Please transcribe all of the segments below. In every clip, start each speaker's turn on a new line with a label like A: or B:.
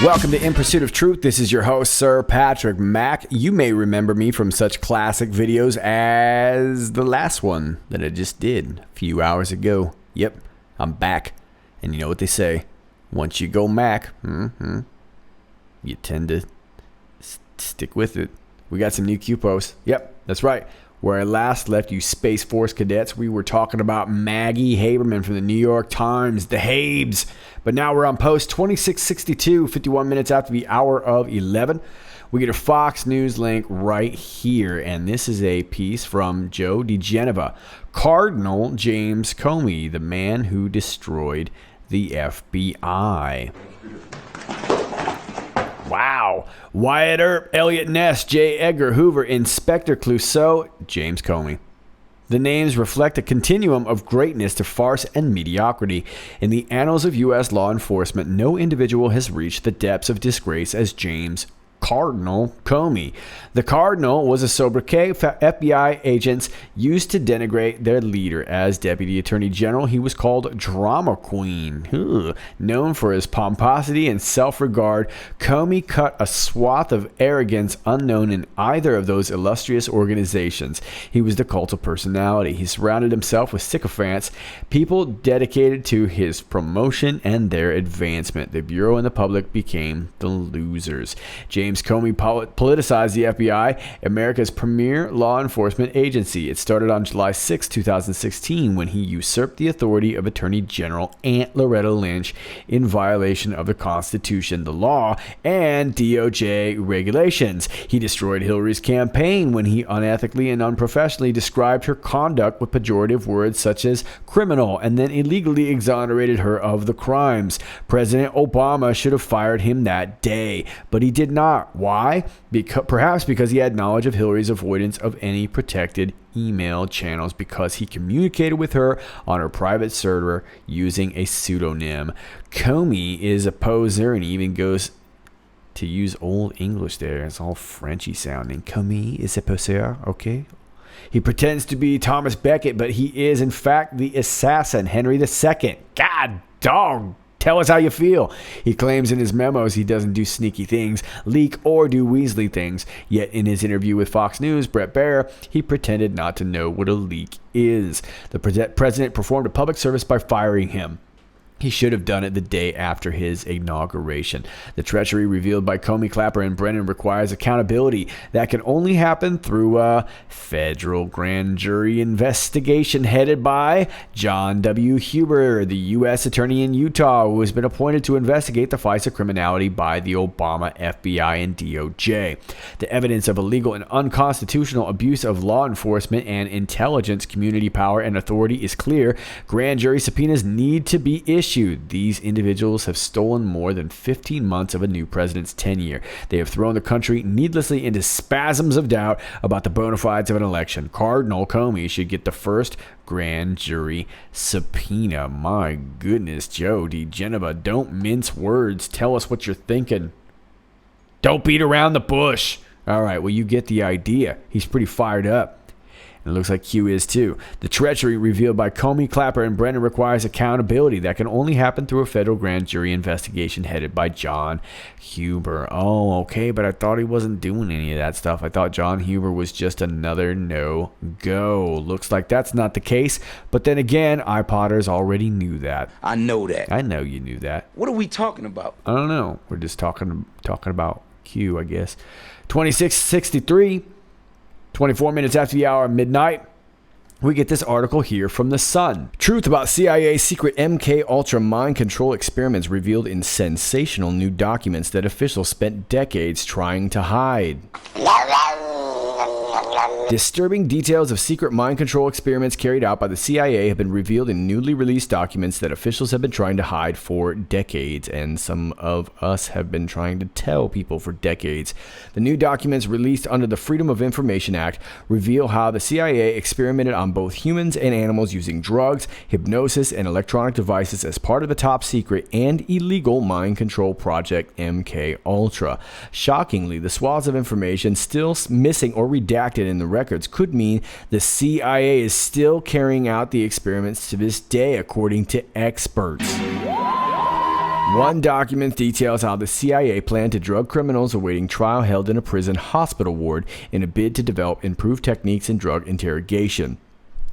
A: Welcome to In Pursuit of Truth. This is your host, Sir Patrick Mack. You may remember me from such classic videos as the last one that I just did a few hours ago. Yep, I'm back. And you know what they say, once you go Mac, you tend to stick with it. We got some new Q posts. Yep, that's right. Where I last left you Space Force cadets, we were talking about Maggie Haberman from the New York Times, the Habes. But now we're on post 2662, 51 minutes after the hour of 11. We get a Fox News link right here, and this is a piece from Joe DeGeneva. Cardinal James Comey, the man who destroyed the FBI. Wow. Wyatt Earp, Elliot Ness, J. Edgar Hoover, Inspector Clouseau, James Comey. The names reflect a continuum of greatness to farce and mediocrity. In the annals of U.S. law enforcement, no individual has reached the depths of disgrace as James Cardinal Comey. The Cardinal was a sobriquet FBI agents used to denigrate their leader. As Deputy Attorney General, he was called Drama Queen. Known for his pomposity and self-regard, Comey cut a swath of arrogance unknown in either of those illustrious organizations. He was the cult of personality. He surrounded himself with sycophants, people dedicated to his promotion and their advancement. The Bureau and the public became the losers. James Comey politicized the FBI, America's premier law enforcement agency. It started on July 6, 2016, when he usurped the authority of Attorney General Aunt Loretta Lynch in violation of the Constitution, the law, and DOJ regulations. He destroyed Hillary's campaign when he unethically and unprofessionally described her conduct with pejorative words such as criminal, and then illegally exonerated her of the crimes. President Obama should have fired him that day, but he did not. Why? Perhaps because he had knowledge of Hillary's avoidance of any protected email channels, because he communicated with her on her private server using a pseudonym. Comey is a poser, and he even goes to use old English there. It's all Frenchy sounding. Comey is a poser, okay? He pretends to be Thomas Becket, but he is in fact the assassin, Henry II. God dog. Tell us how you feel. He claims in his memos he doesn't do sneaky things, leak, or do Weasley things. Yet in his interview with Fox News, Bret Baier, he pretended not to know what a leak is. The president performed a public service by firing him. He should have done it the day after his inauguration. The treachery revealed by Comey, Clapper, and Brennan requires accountability that can only happen through a federal grand jury investigation headed by John W. Huber, the U.S. Attorney in Utah, who has been appointed to investigate the FISA criminality by the Obama FBI and DOJ. The evidence of illegal and unconstitutional abuse of law enforcement and intelligence community power and authority is clear. Grand jury subpoenas need to be issued. These individuals have stolen more than 15 months of a new president's tenure. They have thrown the country needlessly into spasms of doubt about the bona fides of an election. Cardinal Comey should get the first grand jury subpoena. My goodness, Joe DeGeneva, don't mince words. Tell us what you're thinking. Don't beat around the bush. All right, well, you get the idea. He's pretty fired up. And it looks like Q is too. The treachery revealed by Comey, Clapper, and Brennan requires accountability that can only happen through a federal grand jury investigation headed by John Huber. Oh, okay, but I thought he wasn't doing any of that stuff. I thought John Huber was just another no-go. Looks like that's not the case. But then again, iPotters already knew that.
B: I know that.
A: I know you knew that.
B: What are we talking about?
A: I don't know. We're just talking about Q, I guess. 2663. 24 minutes after the hour of midnight, we get this article here from The Sun. Truth about CIA's secret MK Ultra mind control experiments revealed in sensational new documents that officials spent decades trying to hide. Disturbing details of secret mind control experiments carried out by the CIA have been revealed in newly released documents that officials have been trying to hide for decades, and some of us have been trying to tell people for decades. The new documents released under the Freedom of Information Act reveal how the CIA experimented on both humans and animals using drugs, hypnosis, and electronic devices as part of the top secret and illegal mind control project MK Ultra. Shockingly, the swaths of information still missing or redacted in the records could mean the CIA is still carrying out the experiments to this day, according to experts. One document details how the CIA planned to drug criminals awaiting trial held in a prison hospital ward in a bid to develop improved techniques in drug interrogation.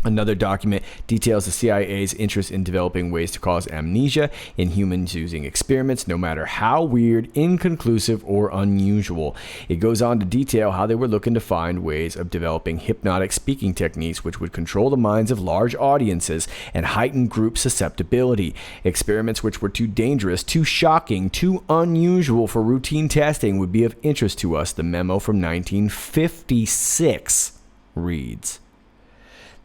A: Another document details the CIA's interest in developing ways to cause amnesia in humans using experiments, no matter how weird, inconclusive, or unusual. It goes on to detail how they were looking to find ways of developing hypnotic speaking techniques which would control the minds of large audiences and heighten group susceptibility. Experiments which were too dangerous, too shocking, too unusual for routine testing would be of interest to us, the memo from 1956 reads.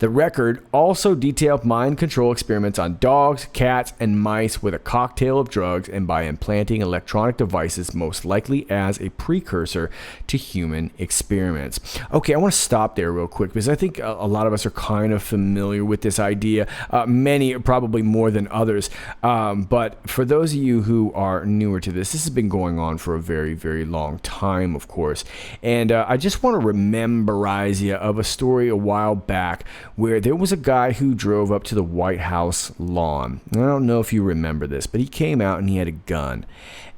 A: The record also detailed mind control experiments on dogs, cats, and mice with a cocktail of drugs and by implanting electronic devices, most likely as a precursor to human experiments. Okay, I want to stop there real quick because I think a lot of us are kind of familiar with this idea. Many, probably more than others. But for those of you who are newer to this has been going on for a very, very long time, of course. And I just want to rememberize you of a story a while back where there was a guy who drove up to the White House lawn. I don't know if you remember this, but he came out and he had a gun.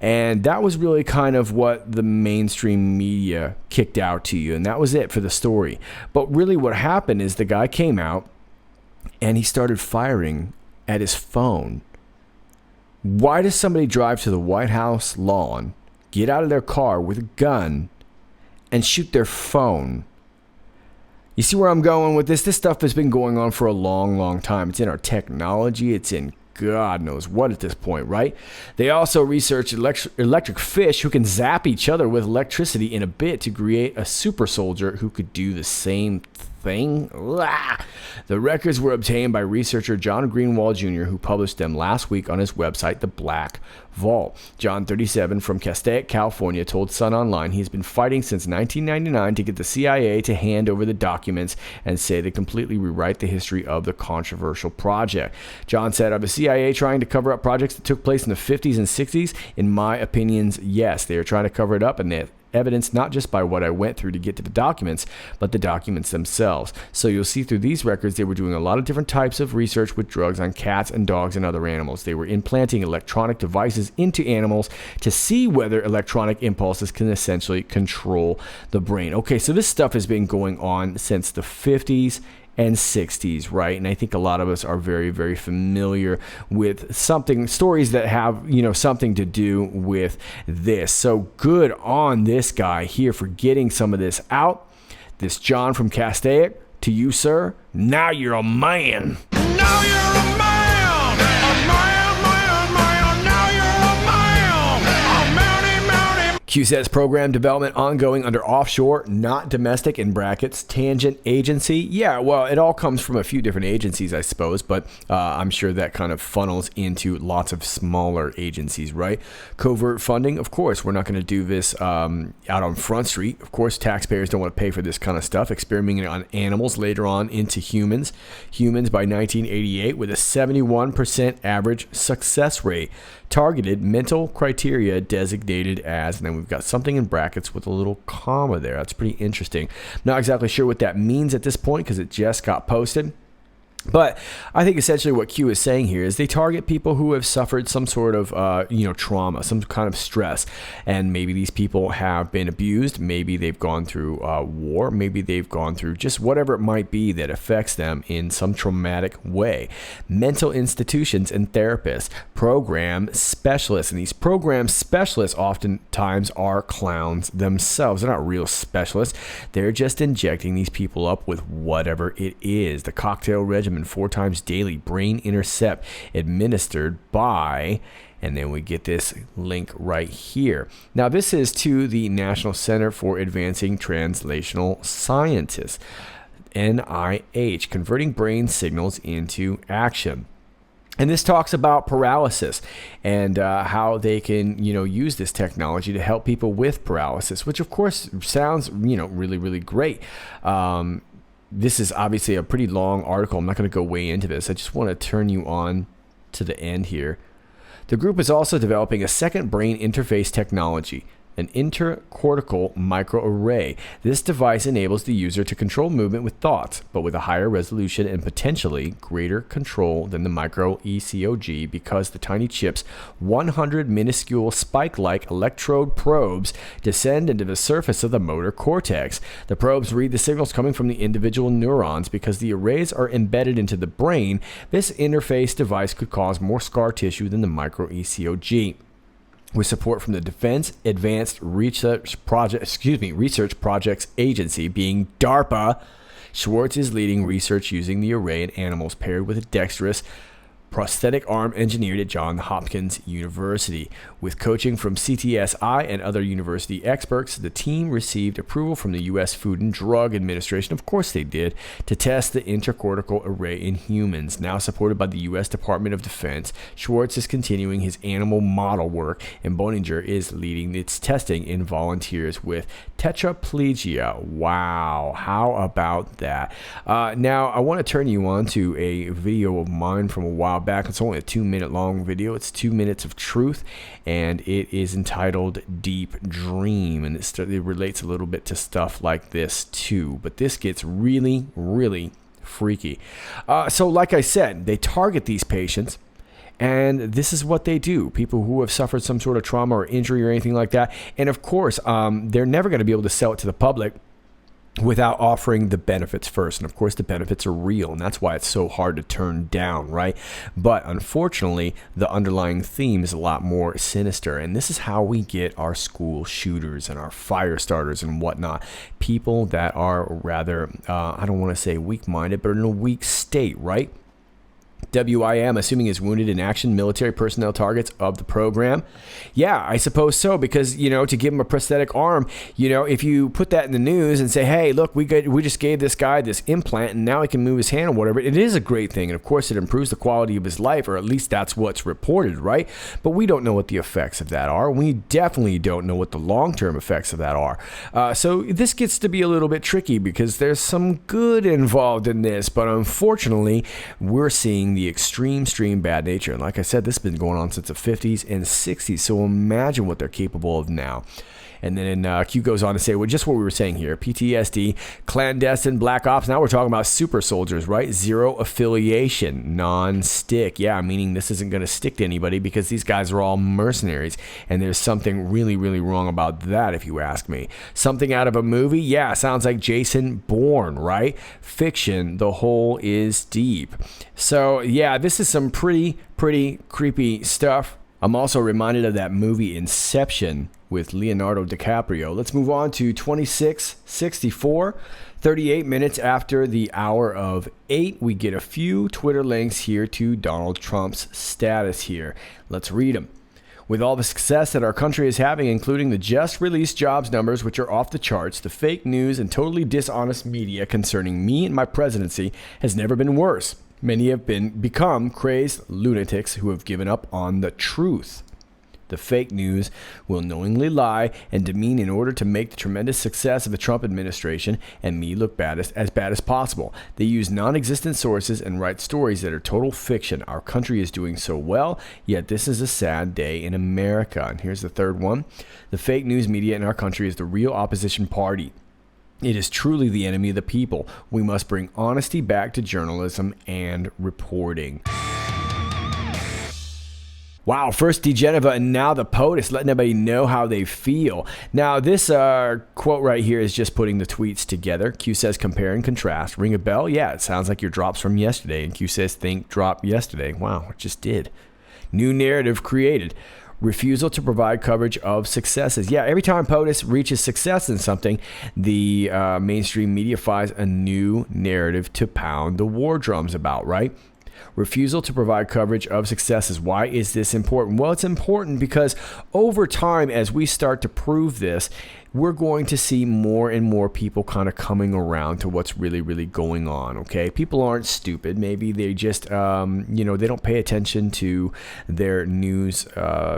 A: And that was really kind of what the mainstream media kicked out to you. And that was it for the story. But really what happened is the guy came out and he started firing at his phone. Why does somebody drive to the White House lawn, get out of their car with a gun, and shoot their phone? You see where I'm going with this? This stuff has been going on for a long, long time. It's in our technology. It's in God knows what at this point, right? They also researched electric fish who can zap each other with electricity in a bid to create a super soldier who could do the same thing. The records were obtained by researcher John Greenwald Jr., who published them last week on his website, The Black Vault. John, 37, from Castaic, California, told Sun Online he's been fighting since 1999 to get the CIA to hand over the documents and say they completely rewrite the history of the controversial project. John said, "Are the CIA trying to cover up projects that took place in the 50s and 60s? In my opinions, yes. They are trying to cover it up, and they evidence not just by what I went through to get to the documents, but the documents themselves. So you'll see through these records they were doing a lot of different types of research with drugs on cats and dogs and other animals. They were implanting electronic devices into animals to see whether electronic impulses can essentially control the brain." Okay, so this stuff has been going on since the 50s and 60s, right? And I think a lot of us are very, very familiar with stories that have, something to do with this. So good on this guy here for getting some of this out. This John from Castaic, to you, sir. Now you're a man. Now you're a man. Q says program development ongoing under offshore, not domestic, in brackets, tangent agency. Yeah, well, it all comes from a few different agencies, I suppose, but I'm sure that kind of funnels into lots of smaller agencies, right? Covert funding, of course, we're not going to do this out on Front Street. Of course, taxpayers don't want to pay for this kind of stuff. Experimenting on animals, later on into humans. Humans by 1988 with a 71% average success rate. Targeted mental criteria designated as, and then we've got something in brackets with a little comma there. That's pretty interesting. Not exactly sure what that means at this point because it just got posted. But I think essentially what Q is saying here is they target people who have suffered some sort of, trauma, some kind of stress. And maybe these people have been abused. Maybe they've gone through war. Maybe they've gone through just whatever it might be that affects them in some traumatic way. Mental institutions and therapists, program specialists. And these program specialists oftentimes are clowns themselves. They're not real specialists. They're just injecting these people up with whatever it is. The cocktail regimen, 4 times daily, brain intercept, administered by, and then we get this link right here. Now this is to the National Center for Advancing Translational Sciences, NIH, converting brain signals into action. And this talks about paralysis and how they can, use this technology to help people with paralysis, which of course sounds, really, really great. This is obviously a pretty long article. I'm not going to go way into this. I just want to turn you on to the end here. The group is also developing a second brain interface technology. an intercortical microarray. This device enables the user to control movement with thoughts, but with a higher resolution and potentially greater control than the micro ECOG because the tiny chip's 100 minuscule spike-like electrode probes descend into the surface of the motor cortex. The probes read the signals coming from the individual neurons. Because the arrays are embedded into the brain, this interface device could cause more scar tissue than the micro ECOG. With support from the Defense Advanced Research Projects Agency, being DARPA, Schwartz is leading research using the array in animals paired with a dexterous prosthetic arm engineered at Johns Hopkins University. With coaching from CTSI and other university experts, the team received approval from the U.S. Food and Drug Administration, of course they did, to test the intercortical array in humans. Now supported by the U.S. Department of Defense, Schwartz is continuing his animal model work, and Boninger is leading its testing in volunteers with tetraplegia. Wow, how about that? Now, I want to turn you on to a video of mine from a while back. It's only a 2-minute long video. It's 2 minutes of truth, and it is entitled Deep Dream, and it relates a little bit to stuff like this too, but this gets really, really freaky. So like I said, they target these patients, and this is what they do. People who have suffered some sort of trauma or injury or anything like that, and of course, they're never going to be able to sell it to the public without offering the benefits first. And of course, the benefits are real, and that's why it's so hard to turn down, right? But unfortunately, the underlying theme is a lot more sinister. And this is how we get our school shooters and our fire starters and whatnot. People that are rather, I don't want to say weak-minded, but in a weak state, right? WIM, assuming is wounded in action military personnel targets of the program. Yeah, I suppose so, because, to give him a prosthetic arm, if you put that in the news and say, hey, look, we just gave this guy this implant and now he can move his hand or whatever, it is a great thing. And of course, it improves the quality of his life, or at least that's what's reported, right? But we don't know what the effects of that are. We definitely don't know what the long-term effects of that are. So this gets to be a little bit tricky because there's some good involved in this, but unfortunately, we're seeing the extreme bad nature. And like I said, this has been going on since the 50s and 60s. So imagine what they're capable of now. And then Q goes on to say, well, just what we were saying here, PTSD, clandestine, black ops. Now we're talking about super soldiers, right? Zero affiliation, non-stick. Yeah, meaning this isn't going to stick to anybody because these guys are all mercenaries. And there's something really, really wrong about that, if you ask me. Something out of a movie? Yeah, sounds like Jason Bourne, right? Fiction, the hole is deep. So yeah, this is some pretty creepy stuff. I'm also reminded of that movie Inception with Leonardo DiCaprio. Let's move on to 2664. 38 minutes after the hour of 8, we get a few Twitter links here to Donald Trump's status here. Let's read them. With all the success that our country is having, including the just released jobs numbers, which are off the charts, the fake news and totally dishonest media concerning me and my presidency has never been worse. Many have become crazed lunatics who have given up on the truth. The fake news will knowingly lie and demean in order to make the tremendous success of the Trump administration and me look as bad as possible. They use non-existent sources and write stories that are total fiction. Our country is doing so well, yet this is a sad day in America. And here's the third one. The fake news media in our country is the real opposition party. It is truly the enemy of the people. We must bring honesty back to journalism and reporting. Wow, first DeGeneva and now the POTUS, letting everybody know how they feel. Now, this quote right here is just putting the tweets together. Q says, compare and contrast. Ring a bell? Yeah, it sounds like your drops from yesterday. And Q says, think drop yesterday. Wow, it just did. New narrative created. Refusal to provide coverage of successes. Yeah, every time POTUS reaches success in something, the mainstream media finds a new narrative to pound the war drums about, right? Refusal to provide coverage of successes. Why is this important? Well, it's important because over time, as we start to prove this, we're going to see more and more people kind of coming around to what's really, really going on, okay? People aren't stupid. Maybe they just, they don't pay attention to their news.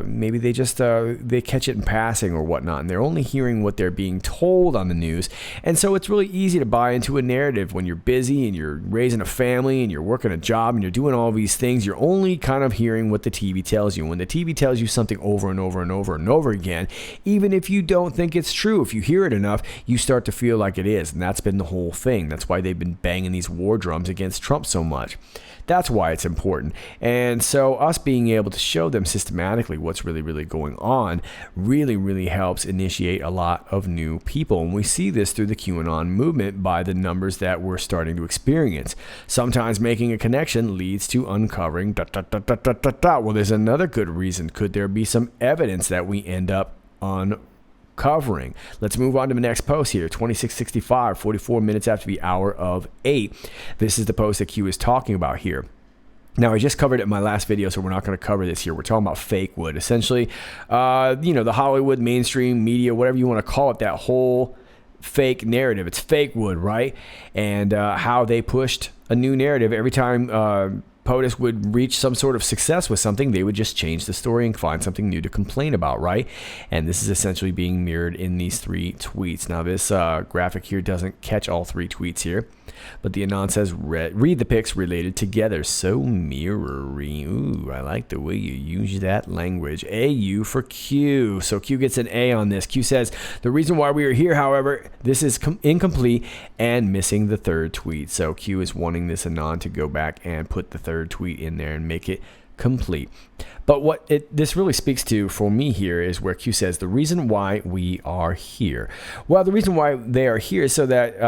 A: Maybe they just, they catch it in passing or whatnot, and they're only hearing what they're being told on the news. And so it's really easy to buy into a narrative when you're busy and you're raising a family and you're working a job and you're doing all these things. You're only kind of hearing what the TV tells you. When the TV tells you something over and over and over and over again, even if you don't think it's true, if you hear it enough, you start to feel like it is. And that's been the whole thing. That's why they've been banging these war drums against Trump so much. That's why it's important. And so us being able to show them systematically what's really, really going on really, really helps initiate a lot of new people. And we see this through the QAnon movement by the numbers that we're starting to experience. Sometimes making a connection leads to uncovering ... Well, there's another good reason. Could there be some evidence that we end up uncovering? Let's move on to the next post here. 2665, 44 minutes after the hour of 8. This is the post that Q is talking about here. Now, I just covered it in my last video, so we're not going to cover this here. We're talking about fake wood. Essentially, the Hollywood mainstream media, whatever you want to call it, that whole fake narrative. It's fake wood, right? And how they pushed a new narrative every time POTUS would reach some sort of success with something, they would just change the story and find something new to complain about, right? And this is essentially being mirrored in these 3 tweets. Now, this graphic here doesn't catch all 3 tweets here, but the Anon says, read the pics related together. So mirroring. Ooh, I like the way you use that language. AU for Q. So Q gets an A on this. Q says, the reason why we are here, however, this is incomplete and missing the 3rd tweet. So Q is wanting this Anon to go back and put the 3rd tweet in there and make it complete. But what this really speaks to for me here is where Q says the reason why we are here. Well, the reason why they are here is so that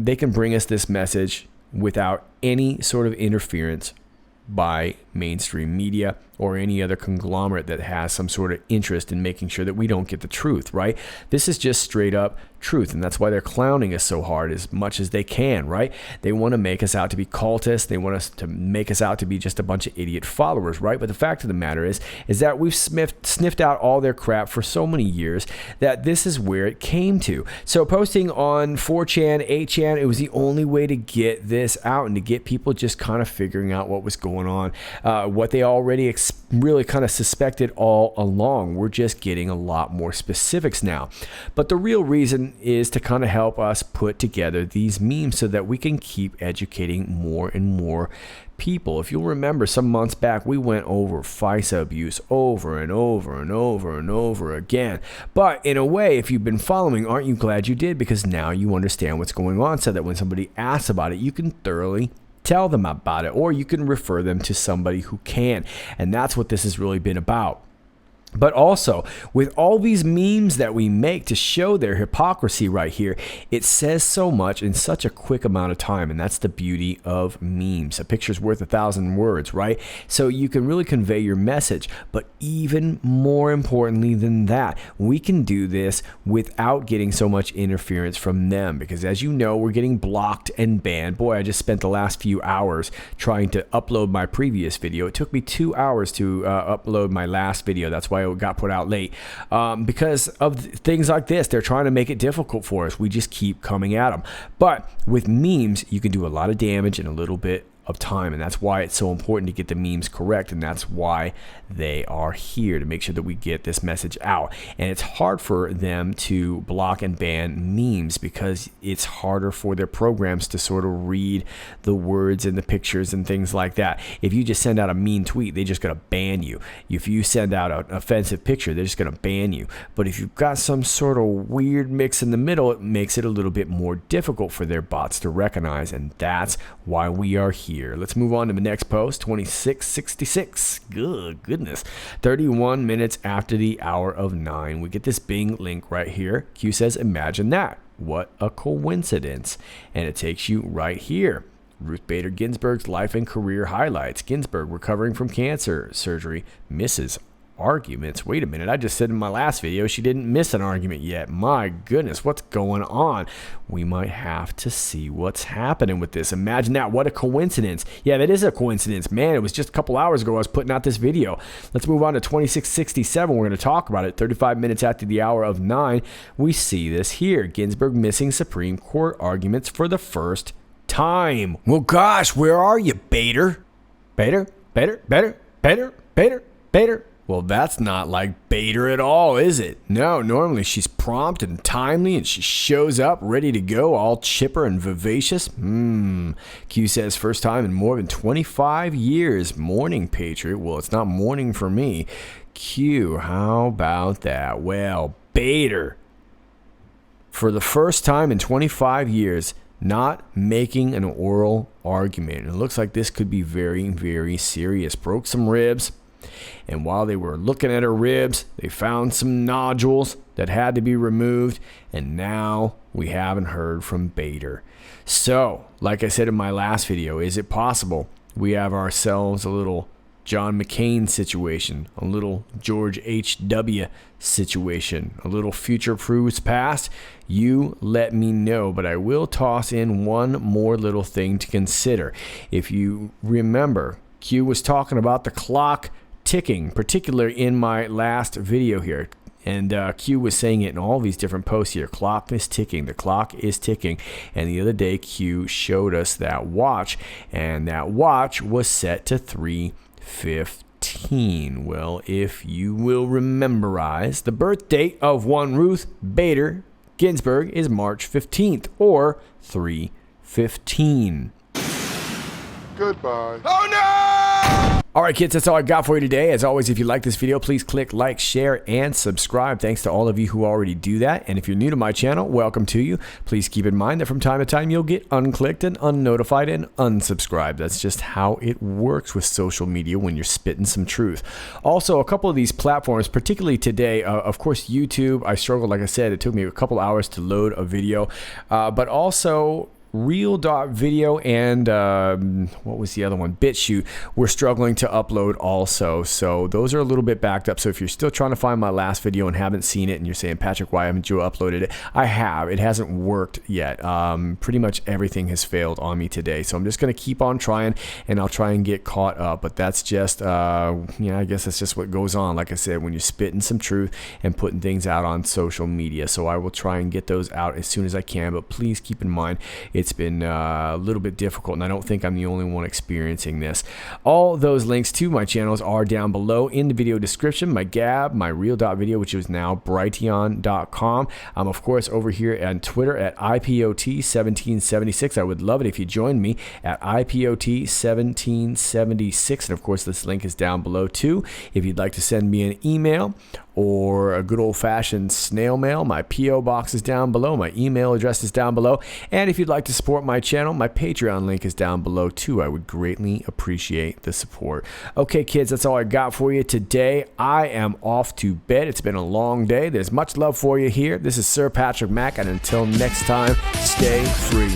A: they can bring us this message without any sort of interference by mainstream media or any other conglomerate that has some sort of interest in making sure that we don't get the truth, right? This is just straight up truth, and that's why they're clowning us so hard as much as they can, right? They want to make us out to be cultists. They want us to make us out to be just a bunch of idiot followers, right? But the fact of the matter is that we've sniffed out all their crap for so many years that this is where it came to. So posting on 4chan, 8chan, it was the only way to get this out and to get people just kind of figuring out what was going on, what they already really kind of suspected all along. We're just getting a lot more specifics now. But the real reason is to kind of help us put together these memes so that we can keep educating more and more people. If you'll remember, some months back, we went over FISA abuse over and over and over and over again. But in a way, if you've been following, aren't you glad you did? Because now you understand what's going on so that when somebody asks about it, you can thoroughly tell them about it, or you can refer them to somebody who can. And that's what this has really been about. But also, with all these memes that we make to show their hypocrisy right here, it says so much in such a quick amount of time, and that's the beauty of memes. A picture's worth 1,000 words, right? So you can really convey your message. But even more importantly than that, we can do this without getting so much interference from them, because as you know, we're getting blocked and banned. Boy, I just spent the last few hours trying to upload my previous video. It took me 2 hours to upload my last video. That's why it got put out late, because of things like this. They're trying to make it difficult for us. We just keep coming at them. But with memes, you can do a lot of damage in a little bit of time, and that's why it's so important to get the memes correct, and that's why they are here, to make sure that we get this message out. And it's hard for them to block and ban memes because it's harder for their programs to sort of read the words and the pictures and things like that. If you just send out a mean tweet, they're just going to ban you. If you send out an offensive picture, they're just going to ban you. But if you've got some sort of weird mix in the middle, it makes it a little bit more difficult for their bots to recognize, and that's why we are here. Let's move on to the next post, 2666. Good goodness. 31 minutes after the hour of 9. We get this Bing link right here. Q says, imagine that. What a coincidence. And it takes you right here. Ruth Bader Ginsburg's life and career highlights. Ginsburg recovering from cancer surgery misses arguments. Wait a minute. I just said in my last video she didn't miss an argument yet. My goodness, what's going on? We might have to see what's happening with this. Imagine that. What a coincidence. Yeah, that is a coincidence. Man, it was just a couple hours ago I was putting out this video. Let's move on to 2667. We're going to talk about it. 35 minutes after the hour of 9, we see this here. Ginsburg missing Supreme Court arguments for the first time. Well, gosh, where are you, Bader? Bader? Well, that's not like Bader at all, is it? No, normally she's prompt and timely and she shows up ready to go, all chipper and vivacious. Q says first time in more than 25 years. Morning, Patriot. Well, it's not morning for me. Q, how about that? Well, Bader, for the first time in 25 years, not making an oral argument. It looks like this could be very, very serious. Broke some ribs, and while they were looking at her ribs, they found some nodules that had to be removed, and now we haven't heard from Bader. So, like I said in my last video, is it possible we have ourselves a little John McCain situation, a little George H.W. situation, a little future proves past? You let me know, but I will toss in one more little thing to consider. If you remember, Q was talking about the clock ticking, particularly in my last video here. And Q was saying it in all these different posts here. Clock is ticking. The clock is ticking. And the other day, Q showed us that watch. And that watch was set to 3:15. Well, if you will rememberize, the birth date of one Ruth Bader Ginsburg is March 15th, or 3:15.
B: Goodbye.
A: Oh no! All right, kids, that's all I got for you today. As always, if you like this video, please click like, share, and subscribe. Thanks to all of you who already do that. And if you're new to my channel, welcome to you. Please keep in mind that from time to time, you'll get unclicked and unnotified and unsubscribed. That's just how it works with social media when you're spitting some truth. Also, a couple of these platforms, particularly today, of course, YouTube, I struggled. Like I said, it took me a couple hours to load a video, but also Real.video and what was the other one? BitChute. We're struggling to upload also. So those are a little bit backed up. So if you're still trying to find my last video and haven't seen it and you're saying, Patrick, why haven't you uploaded it? I have. It hasn't worked yet. Pretty much everything has failed on me today. So I'm just going to keep on trying and I'll try and get caught up. But that's just, I guess that's just what goes on. Like I said, when you're spitting some truth and putting things out on social media. So I will try and get those out as soon as I can. But please keep in mind, it's been a little bit difficult, and I don't think I'm the only one experiencing this. All those links to my channels are down below in the video description. My Gab, my Real.video, which is now Brighteon.com. I'm, of course, over here on Twitter at IPOT1776. I would love it if you joined me at IPOT1776. And, of course, this link is down below, too. If you'd like to send me an email or a good old-fashioned snail mail, my P.O. box is down below. My email address is down below. And if you'd like to support my channel, my Patreon link is down below, too. I would greatly appreciate the support. Okay, kids, that's all I got for you today. I am off to bed. It's been a long day. There's much love for you here. This is Sir Patrick Mack, and until next time, stay free.